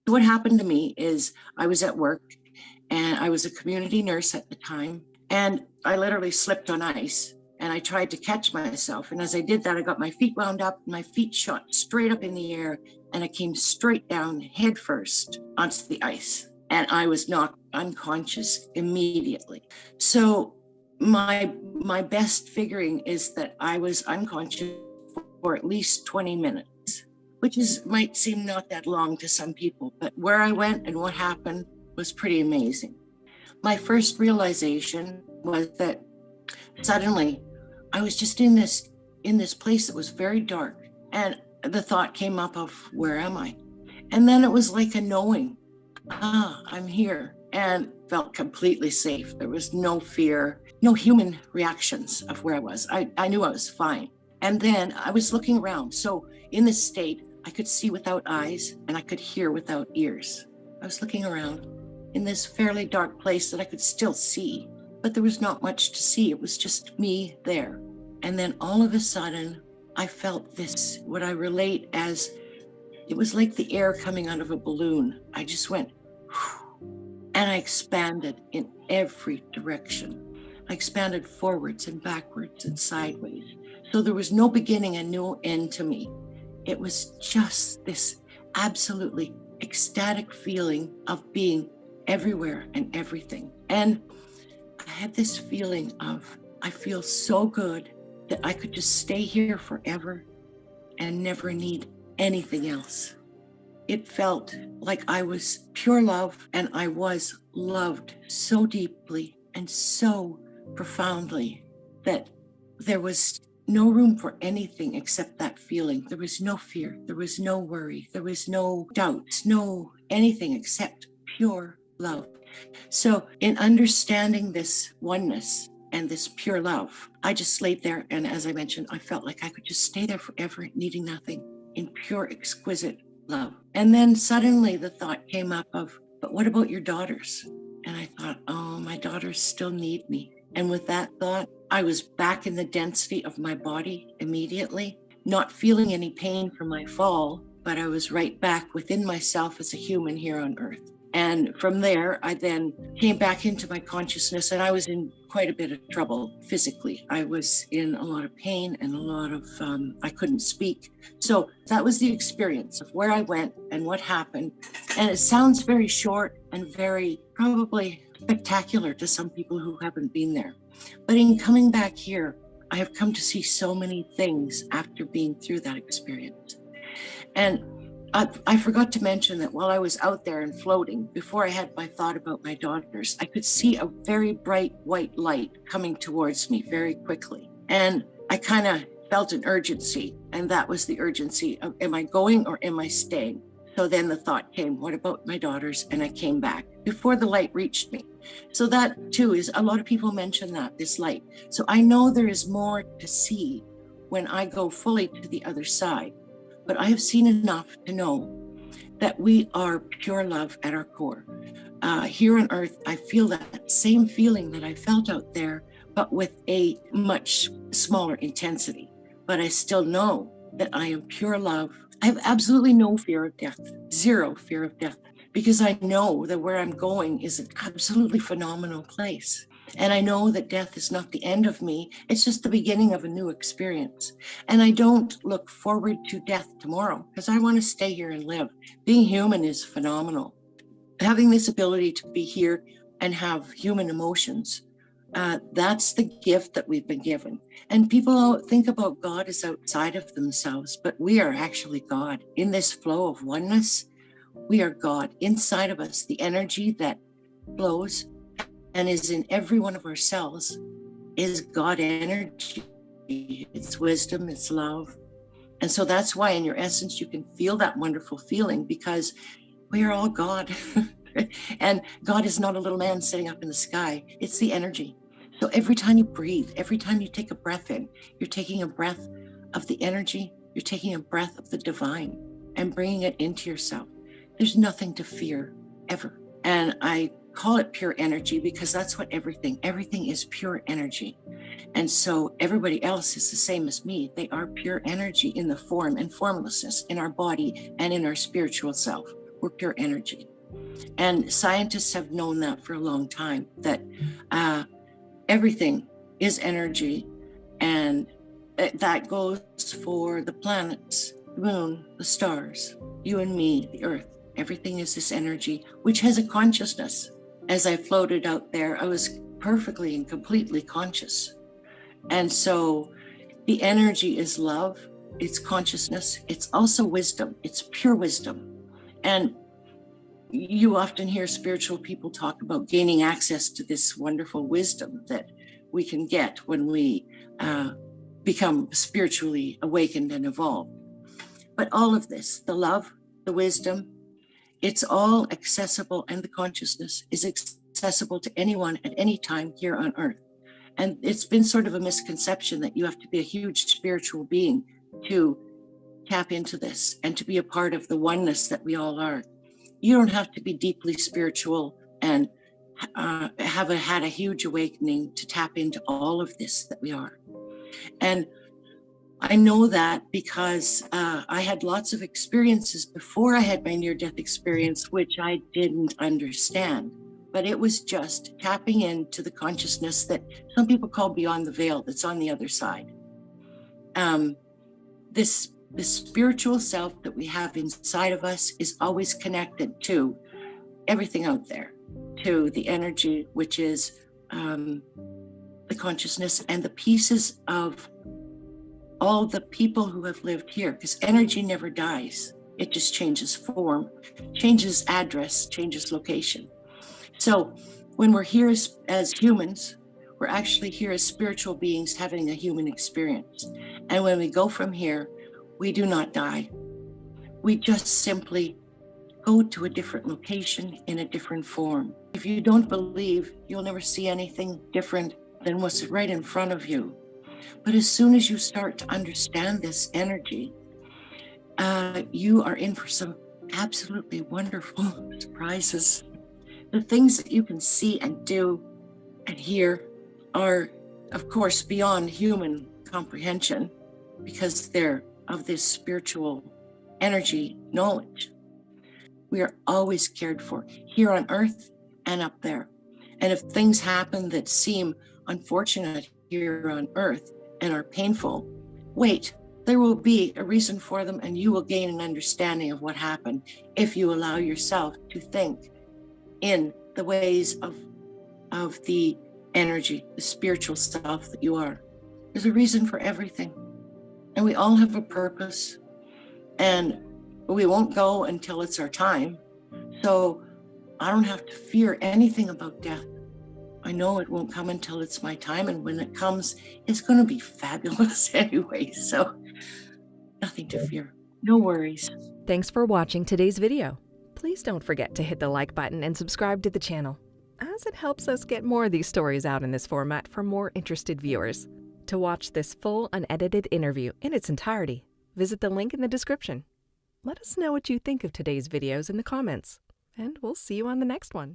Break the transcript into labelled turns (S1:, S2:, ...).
S1: What happened to me is I was at work and I was a community nurse at the time. And I literally slipped on ice and I tried to catch myself. And as I did that, I got my feet wound up, my feet shot straight up in the air, and I came straight down head first onto the ice. And I was knocked unconscious immediately. So my best figuring is that I was unconscious for at least 20 minutes, which might seem not that long to some people, but where I went and what happened was pretty amazing. My first realization was that suddenly I was just in this place that was very dark, and the thought came up of, where am I? And then it was like a knowing, I'm here, and felt completely safe. There was no fear, no human reactions of where I was. I knew I was fine. And then I was looking around. So in this state, I could see without eyes and I could hear without ears. I was looking around in this fairly dark place that I could still see, but there was not much to see. It was just me there. And then all of a sudden, I felt this, what I relate as, it was like the air coming out of a balloon. I just went, and I expanded in every direction. I expanded forwards and backwards and sideways. So there was no beginning and no end to me. It was just this absolutely ecstatic feeling of being everywhere and everything. And I had this feeling of, I feel so good that I could just stay here forever and never need anything else. It felt like I was pure love, and I was loved so deeply and so profoundly that there was no room for anything except that feeling. There was no fear, there was no worry, there was no doubts, no anything except pure love. So in understanding this oneness and this pure love, I just laid there, and as I mentioned, I felt like I could just stay there forever, needing nothing, in pure, exquisite love. And then suddenly the thought came up of, but what about your daughters? And I thought, oh, my daughters still need me. And with that thought, I was back in the density of my body immediately, not feeling any pain from my fall, but I was right back within myself as a human here on Earth. And from there, I then came back into my consciousness, and I was in quite a bit of trouble physically. I was in a lot of pain and a lot of, I couldn't speak. So that was the experience of where I went and what happened. And it sounds very short and very probably spectacular to some people who haven't been there. But in coming back here, I have come to see so many things after being through that experience. And I forgot to mention that while I was out there and floating, before I had my thought about my daughters, I could see a very bright white light coming towards me very quickly. And I kind of felt an urgency, and that was the urgency of, am I going or am I staying? So then the thought came, what about my daughters? And I came back before the light reached me. So that too is, a lot of people mention that, this light. So I know there is more to see when I go fully to the other side. But I have seen enough to know that we are pure love at our core. Here on Earth, I feel that same feeling that I felt out there, but with a much smaller intensity. But I still know that I am pure love. I have absolutely no fear of death, zero fear of death, because I know that where I'm going is an absolutely phenomenal place. And I know that death is not the end of me. It's just the beginning of a new experience. And I don't look forward to death tomorrow because I want to stay here and live. Being human is phenomenal. Having this ability to be here and have human emotions, that's the gift that we've been given. And people think about God as outside of themselves, but we are actually God. In this flow of oneness, we are God. Inside of us, the energy that flows and is in every one of our cells is God energy. It's wisdom, it's love. And so that's why in your essence, you can feel that wonderful feeling, because we are all God. And God is not a little man sitting up in the sky. It's the energy. So every time you breathe, every time you take a breath in, you're taking a breath of the energy, you're taking a breath of the divine and bringing it into yourself. There's nothing to fear ever. And I call it pure energy because that's what everything is pure energy. And so everybody else is the same as me. They are pure energy in the form and formlessness in our body and in our spiritual self. we're pure energy. And scientists have known that for a long time, that everything is energy. And that goes for the planets, the moon, the stars, you and me, the earth. Everything is this energy, which has a consciousness. As I floated out there, I was perfectly and completely conscious. And so the energy is love, it's consciousness, it's also wisdom, it's pure wisdom. And you often hear spiritual people talk about gaining access to this wonderful wisdom that we can get when we become spiritually awakened and evolved. But all of this, the love, the wisdom, it's all accessible, and the consciousness is accessible to anyone at any time here on earth. And it's been sort of a misconception that you have to be a huge spiritual being to tap into this and to be a part of the oneness that we all are. You don't have to be deeply spiritual and have had a huge awakening to tap into all of this that we are. And I know that because I had lots of experiences before I had my near-death experience, which I didn't understand. But it was just tapping into the consciousness that some people call beyond the veil, that's on the other side. This spiritual self that we have inside of us is always connected to everything out there, to the energy, which is the consciousness and the pieces of all the people who have lived here, because energy never dies. It just changes form, changes address, changes location. So when we're here as humans, we're actually here as spiritual beings having a human experience. And when we go from here, we do not die. We just simply go to a different location in a different form. If you don't believe, you'll never see anything different than what's right in front of you. But as soon as you start to understand this energy, you are in for some absolutely wonderful surprises. The things that you can see and do and hear are, of course, beyond human comprehension, because they're of this spiritual energy knowledge. We are always cared for here on earth and up there. And if things happen that seem unfortunate here on earth and are painful, wait, there will be a reason for them, and you will gain an understanding of what happened if you allow yourself to think in the ways of the energy, the spiritual self that you are. There's a reason for everything. And we all have a purpose, and we won't go until it's our time. So I don't have to fear anything about death. I know it won't come until it's my time, and when it comes, it's going to be fabulous anyway. So nothing to fear. No worries.
S2: Thanks for watching today's video. Please don't forget to hit the like button and subscribe to the channel, as it helps us get more of these stories out in this format for more interested viewers. To watch this full unedited interview in its entirety, visit the link in the description. Let us know what you think of today's videos in the comments, and we'll see you on the next one.